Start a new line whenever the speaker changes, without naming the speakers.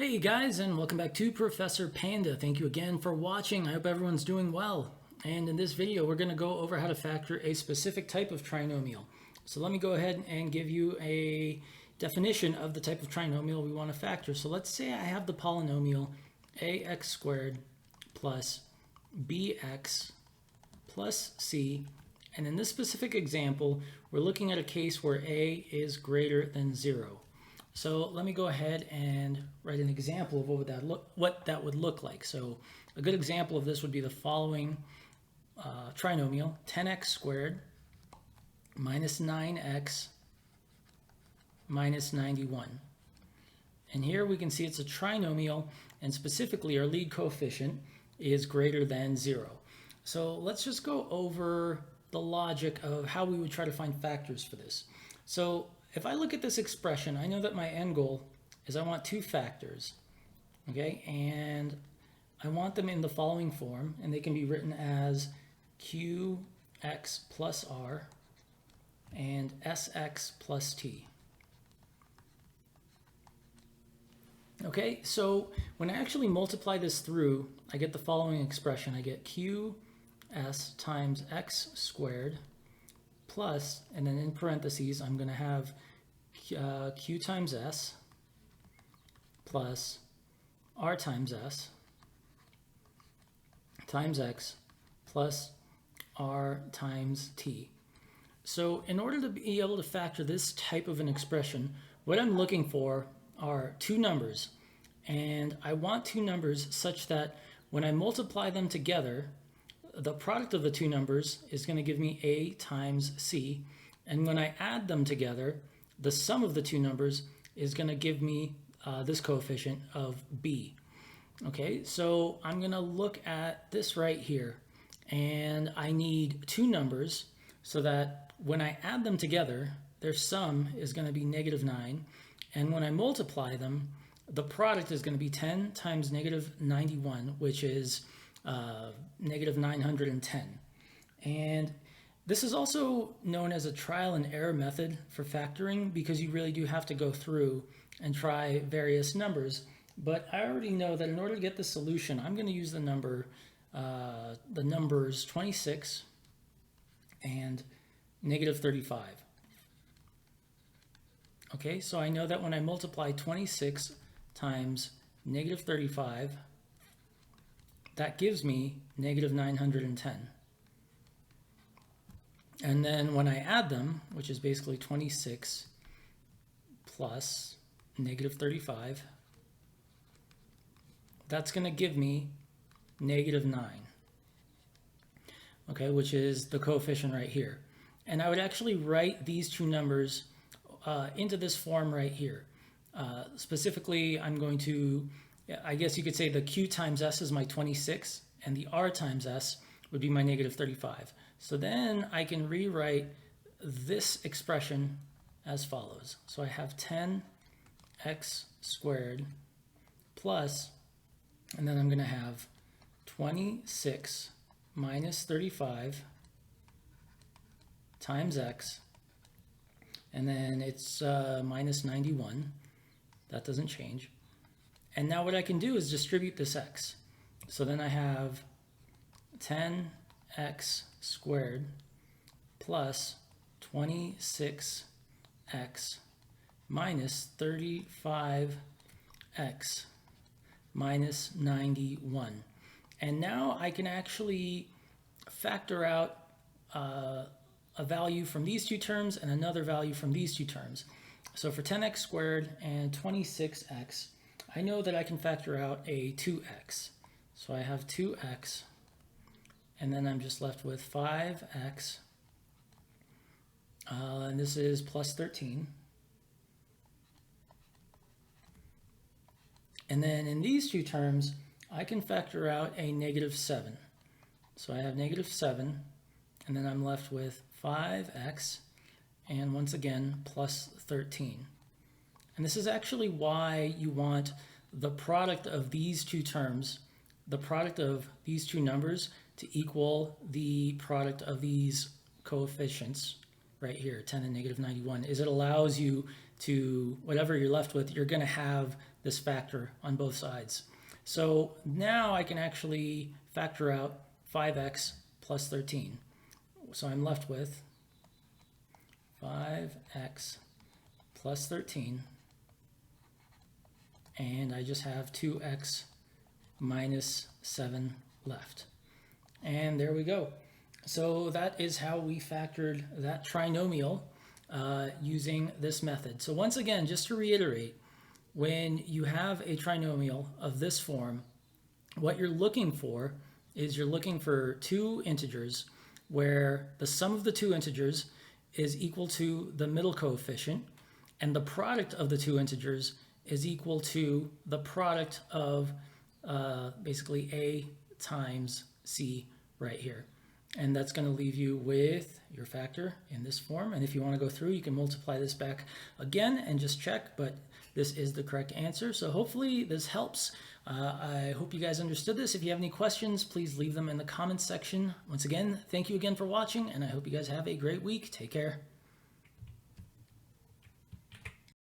Hey guys, and welcome back to Professor Panda. Thank you again for watching. I hope everyone's doing well. And in this video, we're going to go over how to factor a specific type of trinomial. So let me go ahead and give you a definition of the type of trinomial we want to factor. So let's say I have the polynomial ax squared plus bx plus c. And in this specific example, we're looking at a case where a is greater than 0. So let me go ahead and write an example of what that would look like. So a good example of this would be the following trinomial: 10x squared minus 9x minus 91. And here we can see it's a trinomial, and specifically our lead coefficient is greater than 0. So let's just go over the logic of how we would try to find factors for this. So if I look at this expression, I know that my end goal is I want two factors, okay? And I want them in the following form, and they can be written as qx plus r and sx plus t. Okay, so when I actually multiply this through, I get the following expression. I get qs times x squared plus, and then in parentheses, I'm going to have q times s plus r times s times x plus r times t. So in order to be able to factor this type of an expression, what I'm looking for are two numbers. And I want two numbers such that when I multiply them together, the product of the two numbers is going to give me a times c, and when I add them together, the sum of the two numbers is going to give me this coefficient of b. Okay, so I'm going to look at this right here, and I need two numbers so that when I add them together, their sum is going to be -9, and when I multiply them, the product is going to be 10 times -91, which is negative 910. And this is also known as a trial and error method for factoring, because you really do have to go through and try various numbers. But I already know that in order to get the solution, I'm going to use the numbers 26 and -35. Okay, so I know that when I multiply 26 times -35, that gives me -910. And then when I add them, which is basically 26 plus -35, that's going to give me -9. Okay, which is the coefficient right here. And I would actually write these two numbers into this form right here. Specifically, I'm going to, I guess you could say the q times s is my 26, and the r times s would be my -35. So then I can rewrite this expression as follows. So I have 10x squared plus, and then I'm going to have 26 minus 35 times x, and then it's minus 91. That doesn't change. And now what I can do is distribute this x. So then I have 10x squared plus 26x minus 35x minus 91. And now I can actually factor out a value from these two terms and another value from these two terms. So for 10x squared and 26x, I know that I can factor out a 2x. So I have 2x, and then I'm just left with 5x, and this is plus 13. And then in these two terms, I can factor out a -7. So I have -7, and then I'm left with 5x, and once again, plus 13. And this is actually why you want the product of these two terms, the product of these two numbers, to equal the product of these coefficients right here, 10 and -91, is it allows you to whatever you're left with, you're going to have this factor on both sides. So now I can actually factor out 5x plus 13. So I'm left with 5x plus 13, and I just have 2x minus 7 left. And there we go. So that is how we factored that trinomial using this method. So once again, just to reiterate, when you have a trinomial of this form, what you're looking for is you're looking for two integers where the sum of the two integers is equal to the middle coefficient, and the product of the two integers is equal to the product of basically a times c right here. And that's going to leave you with your factor in this form. And if you want to go through, you can multiply this back again and just check, but this is the correct answer. So hopefully this helps. I hope you guys understood this. If you have any questions, please leave them in the comments section. Once again, thank you again for watching, and I hope you guys have a great week. Take care.